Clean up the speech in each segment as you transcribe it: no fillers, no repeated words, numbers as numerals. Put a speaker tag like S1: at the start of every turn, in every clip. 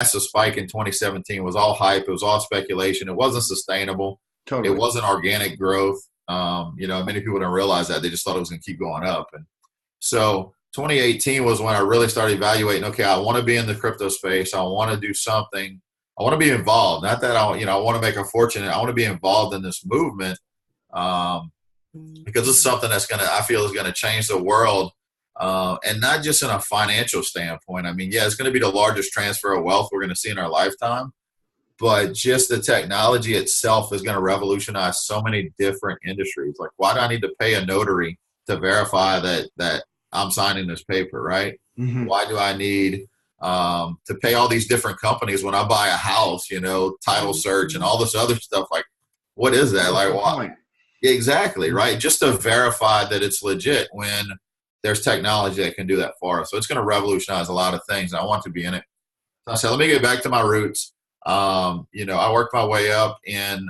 S1: massive spike in 2017 was all hype. It was all speculation. It wasn't sustainable. It
S2: Totally.
S1: wasn't organic growth. Many people don't realize that. They just thought it was going to keep going up. And so 2018 was when I really started evaluating, okay, I want to be in the crypto space. I want to do something. I want to be involved. Not that I want to make a fortune. I want to be involved in this movement because it's something I feel is going to change the world. And not just in a financial standpoint. I mean, yeah, it's going to be the largest transfer of wealth we're going to see in our lifetime. But just the technology itself is going to revolutionize so many different industries. Like, why do I need to pay a notary to verify that I'm signing this paper, right?
S2: Mm-hmm.
S1: Why do I need to pay all these different companies when I buy a house, title search and all this other stuff? Like, what is that? Like, why? Exactly, right? Just to verify that it's legit when there's technology that can do that for us. So it's going to revolutionize a lot of things. And I want to be in it. So I said, let me get back to my roots. I worked my way up in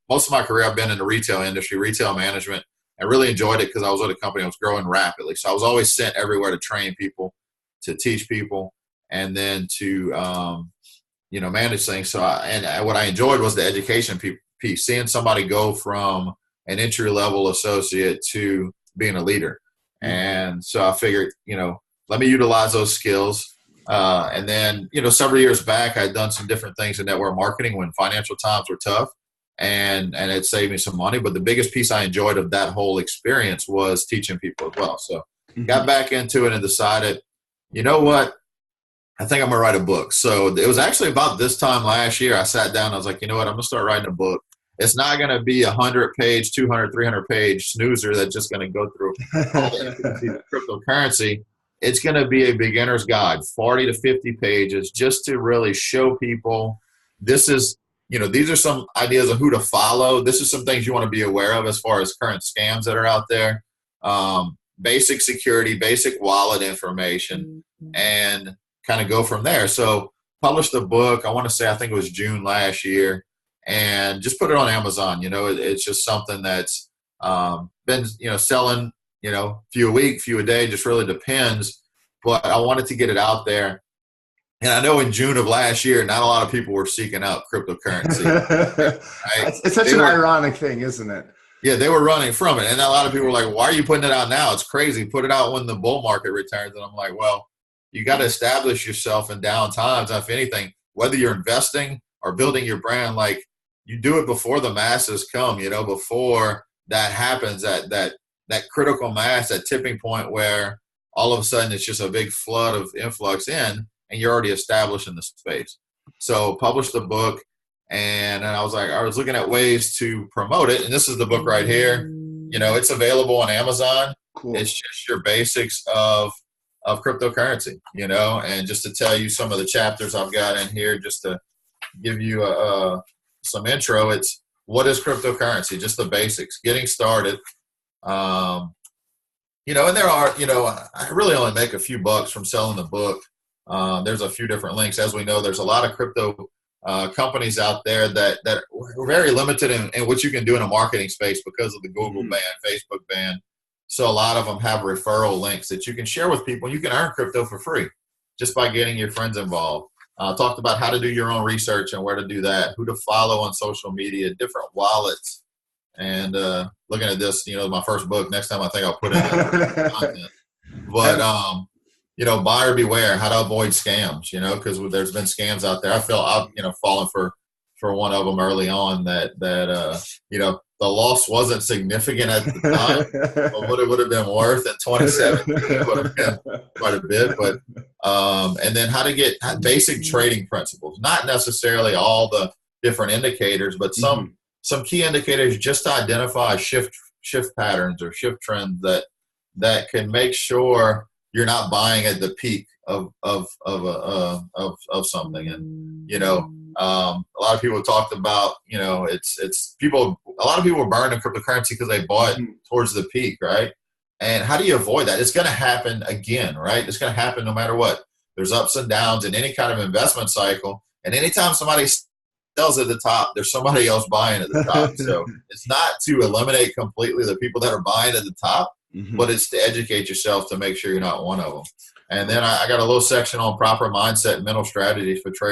S1: most of my career, I've been in the retail industry, retail management. I really enjoyed it because I was with a company that was growing rapidly. So I was always sent everywhere to train people, to teach people, and then to, manage things. So what I enjoyed was the education piece, seeing somebody go from an entry-level associate to being a leader. And so I figured, let me utilize those skills. And then, several years back, I'd done some different things in network marketing when financial times were tough, and it saved me some money. But the biggest piece I enjoyed of that whole experience was teaching people as well. So got back into it and decided, you know what? I think I'm going to write a book. So it was actually about this time last year, I sat down, I was like, you know what? I'm going to start writing a book. It's not going to be a 100-page, 200, 300-page snoozer that's just going to go through all the intricacies of cryptocurrency. It's going to be a beginner's guide, 40 to 50 pages, just to really show people this is, these are some ideas of who to follow. This is some things you want to be aware of as far as current scams that are out there, basic security, basic wallet information, and kind of go from there. So published a book, I want to say, I think it was June last year, and just put it on Amazon. It's just something that's been, selling, few a week, few a day, just really depends. But I wanted to get it out there. And I know in June of last year, not a lot of people were seeking out cryptocurrency. Right?
S2: It's such an ironic thing, isn't it?
S1: Yeah, they were running from it. And a lot of people were like, why are you putting it out now? It's crazy. Put it out when the bull market returns. And I'm like, well, you got to establish yourself in down times. If anything, whether you're investing or building your brand, like you do it before the masses come, before that happens, that critical mass, that tipping point where all of a sudden it's just a big flood of influx in, and you're already established in the space. So published the book, and I was looking at ways to promote it. And this is the book right here. It's available on Amazon.
S2: Cool.
S1: It's just your basics of cryptocurrency, and just to tell you some of the chapters I've got in here, just to give you some intro, it's what is cryptocurrency? Just the basics, getting started. And there are, I really only make a few bucks from selling the book. There's a few different links. As we know, there's a lot of crypto companies out there that are very limited in what you can do in a marketing space because of the Google ban, Facebook ban. So a lot of them have referral links that you can share with people. You can earn crypto for free just by getting your friends involved. Talked about how to do your own research and where to do that, who to follow on social media, different wallets. And looking at this, my first book, next time I think I'll put in content. But, buyer beware, how to avoid scams, because there's been scams out there. I feel I've, fallen for one of them early on that the loss wasn't significant at the time, but what it would have been worth in 2017 would have been quite a bit. But and then how to get basic trading principles, not necessarily all the different indicators, but some key indicators just to identify shift patterns or shift trends that can make sure you're not buying at the peak of something. And a lot of people talked about, it's people. A lot of people were burned in cryptocurrency because they bought towards the peak, right? And how do you avoid that? It's going to happen again, right? It's going to happen no matter what. There's ups and downs in any kind of investment cycle, and anytime somebody sells at the top, there's somebody else buying at the top. So it's not to eliminate completely the people that are buying at the top, but it's to educate yourself to make sure you're not one of them. And then I got a little section on proper mindset and mental strategies for trading.